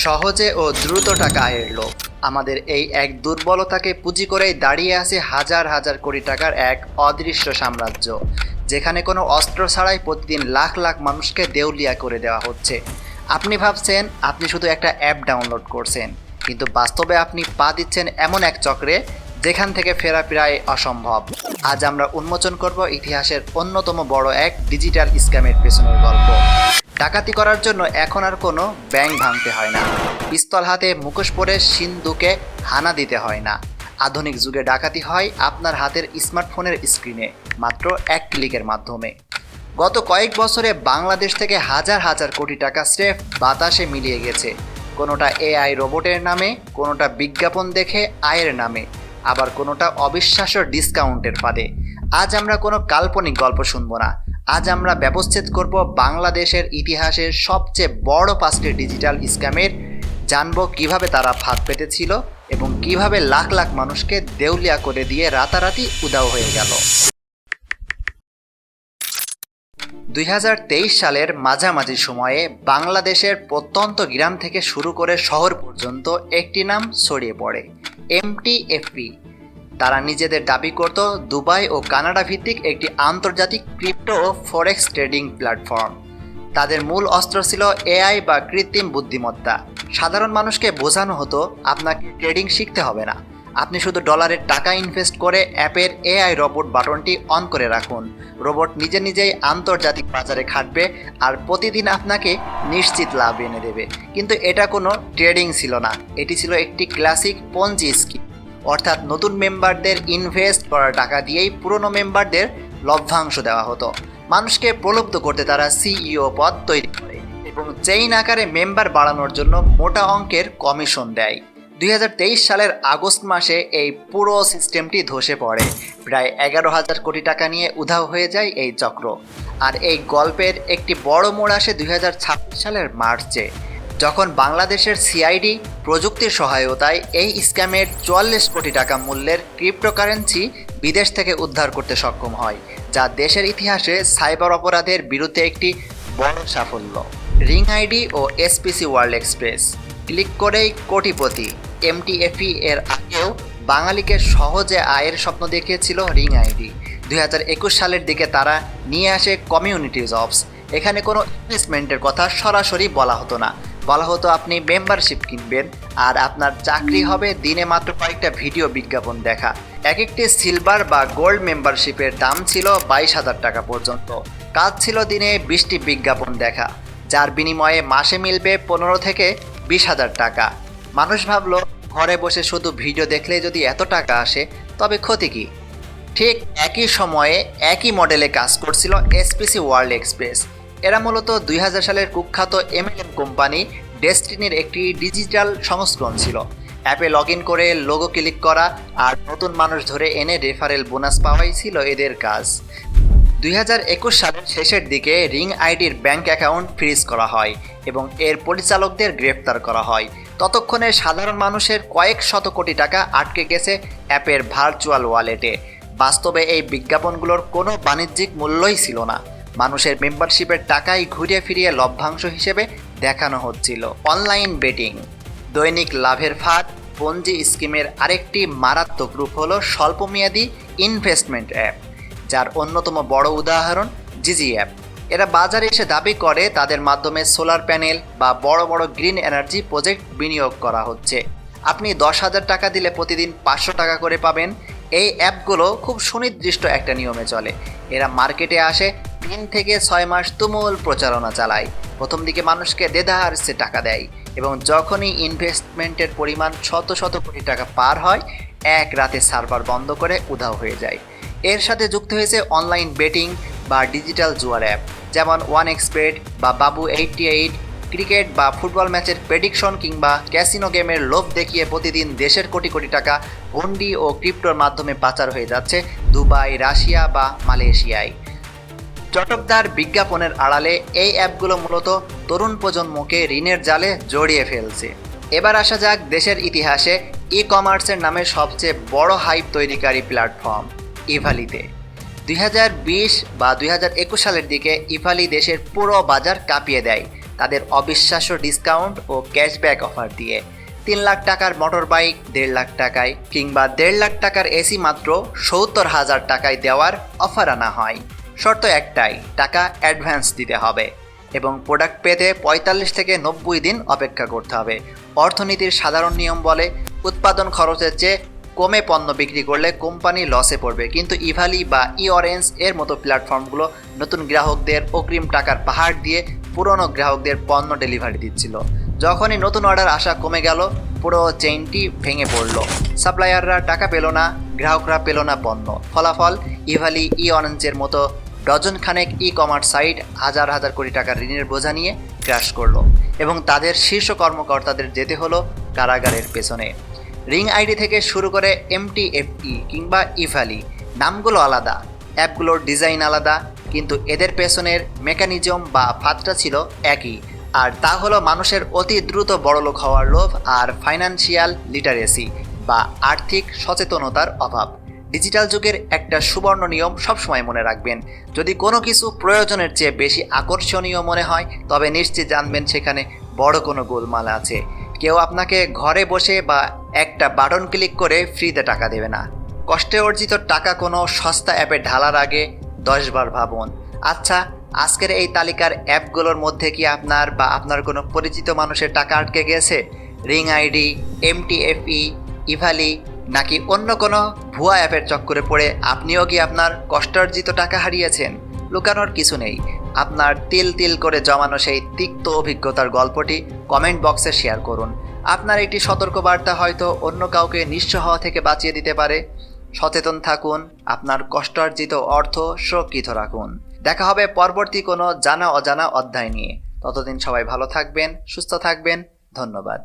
সহজে ও দ্রুত টাকা আয়ের লোভ। আমাদের এই এক দুর্বলতাকে পুঁজি করেই দাঁড়িয়ে আছে হাজার হাজার কোটি টাকার এক অদৃশ্য সাম্রাজ্য, যেখানে কোনো অস্ত্র ছাড়াই প্রতিদিন লাখ লাখ মানুষকে দেউলিয়া করে দেওয়া হচ্ছে। আপনি ভাবছেন আপনি শুধু একটা অ্যাপ ডাউনলোড করছেন, কিন্তু বাস্তবে আপনি পা দিচ্ছেন এমন এক চক্রে যেখান থেকে ফেরা প্রায় অসম্ভব। আজ আমরা উন্মোচন করব ইতিহাসের অন্যতম বড় এক ডিজিটাল স্ক্যামের পেছনের গল্প। ডাকাতি করার জন্য এখন আর কোনো ব্যাংক ভাঙতে হয় না, পিস্তল হাতে মুখোশ পরে সিন্ধুকে হানা দিতে হয় না। আধুনিক যুগে ডাকাতি হয় আপনার হাতের স্মার্টফোনের স্ক্রিনে, মাত্র এক ক্লিকের মাধ্যমে। গত কয়েক বছরে বাংলাদেশ থেকে হাজার হাজার কোটি টাকা স্রেফ বাতাসে মিলিয়ে গেছে। কোনোটা এআই রোবটের নামে, কোনোটা বিজ্ঞাপন দেখে আয়ের নামে, আবার কোনোটা অবিশ্বাস্য ডিসকাউন্টের ফাঁদে। আজ আমরা কোনো কাল্পনিক গল্প শুনবো না, আজ আমরা ব্যবচ্ছেদ করব বাংলাদেশের ইতিহাসের সবচেয়ে বড় 5টি ডিজিটাল স্ক্যামের। জানবো কিভাবে তারা ফাঁদ পেতেছিল এবং কিভাবে লাখ লাখ মানুষকে দেউলিয়া করে দিয়ে রাতারাতি উধাও হয়ে গেল। 2023 সালের মাঝামাঝি সময়ে বাংলাদেশের প্রত্যন্ত গ্রাম থেকে শুরু করে শহর পর্যন্ত একটি নাম ছড়িয়ে পড়ে, MTFP। তারা নিজেদের দাবি করত দুবাই ও কানাডা ভিত্তিক একটি আন্তর্জাতিক ক্রিপ্টো ও ফরেক্স ট্রেডিং প্ল্যাটফর্ম। তাদের মূল অস্ত্র ছিল এআই বা কৃত্রিম বুদ্ধিমত্তা। সাধারণ মানুষকে বোঝানো হতো আপনাকে ট্রেডিং শিখতে হবে না, আপনি শুধু ডলারের টাকা ইনভেস্ট করে অ্যাপের এআই রোবট বাটনটি অন করে রাখুন। রোবট নিজে নিজেই আন্তর্জাতিক বাজারে খাটবে আর প্রতিদিন আপনাকে নিশ্চিত লাভ এনে দেবে। কিন্তু এটা কোনো ট্রেডিং ছিল না, এটি ছিল একটি ক্লাসিক পঞ্জি স্কিম। অর্থাৎ নতুন মেম্বারদের ইনভেস্ট করা টাকা দিয়েই পুরনো মেম্বারদের লভ্যাংশ দেওয়া হতো। মানুষকে প্রলুব্ধ করতে তারা সিইও পদ তৈরি করে এবং চেইন আকারে মেম্বার বাড়ানোর জন্য মোটা অঙ্কের কমিশন দেয়। 2023 সালের আগস্ট মাসে এই পুরো সিস্টেমটি ধসে পড়ে। প্রায় 11,000 কোটি টাকা নিয়ে উধাও হয়ে যায় এই চক্র। আর এই গল্পের একটি বড় মোড় আসে 2026 সালের মার্চে, যখন বাংলাদেশের সিআইডি প্রযুক্তির সহায়তায় এই স্ক্যামের 44 কোটি টাকা মূল্যের ক্রিপ্টোকারেন্সি বিদেশ থেকে উদ্ধার করতে সক্ষম হয়, যা দেশের ইতিহাসে সাইবার অপরাধের বিরুদ্ধে একটি বড় সাফল্য। রিং আইডি ও এসপিসি ওয়ার্ল্ড এক্সপ্রেস ক্লিক করেই কোটিপতি। MTFP এর আগেও বাঙালিকে সহজে আয়ের স্বপ্ন দেখিয়েছিল রিং আইডি। 2021 সালের দিকে তারা নিয়ে আসে কমিউনিটি জবস। এখানে কোনো ইনভেস্টমেন্টের কথা সরাসরি বলা হতো না, বলা হতো আপনি মেম্বারশিপ কিনবেন আর আপনার চাকরি হবে দিনে মাত্র কয়েকটা ভিডিও বিজ্ঞাপন দেখা। এক একটি সিলভার বা গোল্ড মেম্বারশিপের দাম ছিল 22,000 টাকা পর্যন্ত। কাজ ছিল দিনে 20টি বিজ্ঞাপন দেখা, যার বিনিময়ে মাসে মিলবে 15 থেকে 20,000 টাকা। মানুষ ভাবলো ঘরে বসে শুধু ভিডিও দেখলেই যদি এত টাকা আসে তবে ক্ষতি কী। ঠিক একই সময়ে একই মডেলে কাজ করছিল এসপিসি ওয়ার্ল্ড এক্সপ্রেস। এরা মূলত 2000 সালের কুখ্যাত MLM কোম্পানি ডেস্টিনির একটি ডিজিটাল সংস্করণ ছিল। অ্যাপে লগ ইন করে লোগো ক্লিক করা আর নতুন মানুষ ধরে এনে রেফারেল বোনাস পাওয়াই ছিল এদের কাজ। 2021 সালের শেষের দিকে রিং আইডির ব্যাংক অ্যাকাউন্ট ফ্রিজ করা হয় এবং এর পরিচালকদের গ্রেফতার করা হয়। ততক্ষণে সাধারণ মানুষের কয়েক শত কোটি টাকা আটকে গেছে অ্যাপের ভার্চুয়াল ওয়ালেটে। বাস্তবে এই বিজ্ঞাপনগুলোর কোনো বাণিজ্যিক মূল্যই ছিল না, মানুষের মেম্বারশিপের টাকাই ঘুরিয়ে ফিরিয়ে লভ্যাংশ হিসেবে দেখানো হচ্ছিল। অনলাইন বেটিং, দৈনিক লাভের ফাঁদ, পঞ্জি স্কিমের আরেকটি মারাত্মক রূপ হলো স্বল্পমেয়াদী ইনভেস্টমেন্ট অ্যাপ, যার অন্যতম বড় উদাহরণ জিজি অ্যাপ। এরা বাজারে এসে দাবি করে তাদের মাধ্যমে সোলার প্যানেল বা বড় বড় গ্রিন এনার্জি প্রজেক্ট বিনিয়োগ করা হচ্ছে। আপনি 10,000 টাকা দিলে প্রতিদিন 500 টাকা করে পাবেন। এই অ্যাপগুলো খুব সুনির্দিষ্ট একটা নিয়মে চলে। এরা মার্কেটে আসে 3 থেকে 6 মাস তুমুল প্রচারণা চালায়। প্রথম দিকে মানুষকে দেদারসে টাকা দেয় এবং যখনই ইনভেস্টমেন্টের পরিমাণ শত শত কোটি টাকা পার হয়, এক রাতে সার্ভার বন্ধ করে উধাও হয়ে যায়। এর সাথে যুক্ত হয়েছে অনলাইন বেটিং বা ডিজিটাল জুয়ার অ্যাপ, যেমন 1xBet বা বাবু 88। ক্রিকেট বা ফুটবল ম্যাচের প্রেডিকশন কিংবা ক্যাসিনো গেমের লোভ দেখিয়ে প্রতিদিন দেশের কোটি কোটি টাকা হুন্ডি ও ক্রিপ্টোর মাধ্যমে পাচার হয়ে যাচ্ছে দুবাই, রাশিয়া বা মালয়েশিয়ায়। চটকদার বিজ্ঞাপনের আড়ালে এই অ্যাপগুলো মূলত তরুণ প্রজন্মকে ঋণের জালে জড়িয়ে ফেলছে। এবার আসা যাক দেশের ইতিহাসে ই কমার্সের নামে সবচেয়ে বড় হাইপ তৈরিকারী প্ল্যাটফর্ম ইভালিতে। 2020 বা 2021 সালের দিকে ইভালি দেশের পুরো বাজার কাঁপিয়ে দেয়। তাদের অবিশ্বাস্য ডিসকাউন্ট ও ক্যাশব্যাক অফার দিয়ে। 3 লাখ টাকার মোটর বাইক 1.5 লাখ টাকায় কিংবা 1.5 লাখ টাকার এসি মাত্র 70,000 টাকায় দেওয়ার অফার আনা হয়। শর্ত একটাই, টাকা অ্যাডভান্স দিতে হবে এবং প্রোডাক্ট পেতে 45 থেকে 90 দিন অপেক্ষা করতে হবে। অর্থনীতির সাধারণ নিয়ম বলে উৎপাদন খরচের চেয়ে কমে পণ্য বিক্রি করলে কোম্পানি লসে পড়বে, কিন্তু ইভালি বা ই অরেঞ্জ এর মতো প্ল্যাটফর্মগুলো নতুন গ্রাহকদের অগ্রিম টাকার পাহাড় দিয়ে পুরনো গ্রাহকদের পণ্য ডেলিভারি দিচ্ছিল। যখনই নতুন অর্ডার আসা কমে গেল, পুরো চেইনটি ভেঙে পড়ল। সাপ্লায়াররা টাকা পেল না, গ্রাহকরা পেল না পণ্য। ফলাফল, ইভালি ই অরেঞ্জের মতো ডজন খানেক ই কমার্স সাইট হাজার হাজার কোটি টাকার ঋণের বোঝা নিয়ে ক্র্যাশ করলো এবং তাদের শীর্ষ কর্মকর্তাদের যেতে হলো কারাগারের পেছনে। রিং আইডি থেকে শুরু করে MTFE কিংবা ইভালি, নামগুলো আলাদা, অ্যাপগুলোর ডিজাইন আলাদা, কিন্তু এদের পেছনের মেকানিজম বা ফাঁদটা ছিল একই, আর তা হলো মানুষের অতি দ্রুত বড়লোক হওয়ার লোভ আর ফাইন্যান্সিয়াল লিটারেসি বা আর্থিক সচেতনতার অভাব। ডিজিটাল যুগের একটা সুবর্ণ নিয়ম সবসময় মনে রাখবেন, যদি কোনো কিছু প্রয়োজনের চেয়ে বেশি আকর্ষণীয় মনে হয় তবে নিশ্চিত জানবেন সেখানে বড় কোনো গোলমাল আছে। কেউ আপনাকে ঘরে বসে বা একটা বাটন ক্লিক করে ফ্রিতে টাকা দেবে না। কষ্টে অর্জিত টাকা কোনো সস্তা অ্যাপে ঢালার আগে 10 বার ভাবুন। আচ্ছা, আজকের এই তালিকার অ্যাপগুলোর মধ্যে কি আপনার বা আপনার কোনো পরিচিত মানুষের টাকা আটকে গেছে? রিং আইডি, MTFE, ইভালি নাকি অন্য কোনো ভুয়া অ্যাপের চক্করে পড়ে আপনিও কি আপনার কষ্টার্জিত টাকা হারিয়েছেন? লুকানোর কিছু নেই, আপনার তিল তিল করে জমানো সেই তিক্ত অভিজ্ঞতার গল্পটি কমেন্ট বক্সে শেয়ার করুন। আপনার একটি সতর্কবার্তা হয়তো অন্য কাউকে নিঃস্ব হওয়া থেকে বাঁচিয়ে দিতে পারে। সচেতন থাকুন, আপনার কষ্টার্জিত অর্থ সুরক্ষিত রাখুন। দেখা হবে পরবর্তী কোনো জানা অজানা অধ্যায় নিয়ে। ততদিন সবাই ভালো থাকবেন, সুস্থ থাকবেন। ধন্যবাদ।